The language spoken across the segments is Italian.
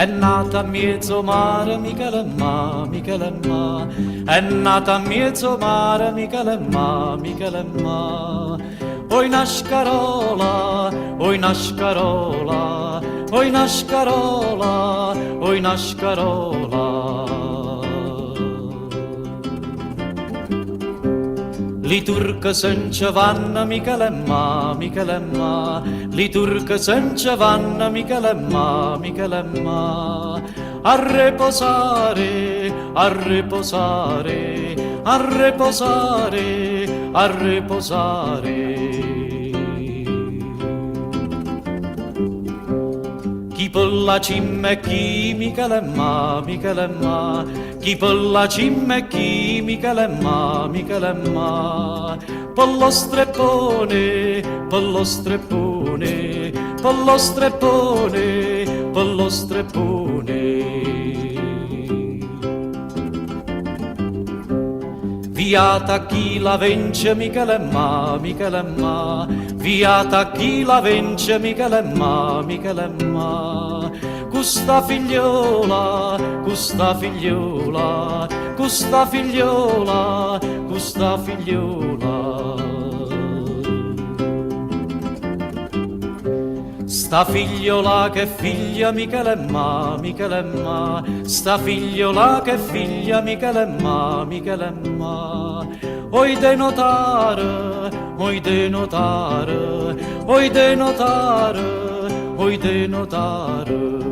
nata a mezzo mare, Michelemmà, Michelemmà, è nata a mezzo mare, Michelemmà, Michelemmà. Oi nascarola, oi nascarola, oi nascarola, oi nascarola. Li turcă să-nci vanna, Michelemmà, Michelemmà, li turcă să-nci vanna, Michelemmà, Michelemmà. A riposare, a riposare, a riposare, a riposare. Chi per la cima e chi, Michelemmà, Michelemmà, chi per la cima e chi, Michelemmà, Michelemmà. Per lo streppone, per lo streppone, per lo streppone, per lo streppone. Viata chi la vence, Michelemmà, Michelemmà, viata chi la vence, Michelemmà, Michelemmà. Custa figliola, custa figliola, custa figliola, custa figliola. Sta figliola che figlia Michelemmà, Michelemmà, sta figliola che figlia Michelemmà, Michelemmà. Oi de notare, oi de notare, oi de notare, oi de notare.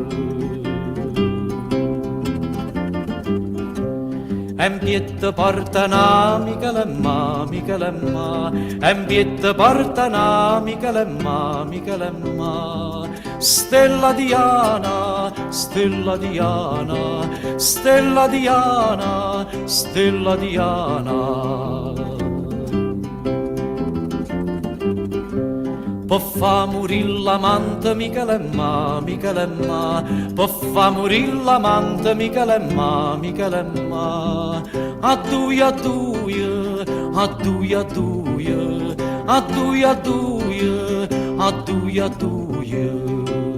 Empiette portana, Michelemmà, Michelemmà, empiette portana, Michelemmà, Michelemmà. Stella Diana, Stella Diana, Stella Diana, Stella Diana. Può fa morir l'amante, Michelemmà, Michelemmà, può fa morir l'amante, Michelemmà, Michelemmà. A duia, a duia, a duia, a duia, a duia, a duia, a duia, a duia.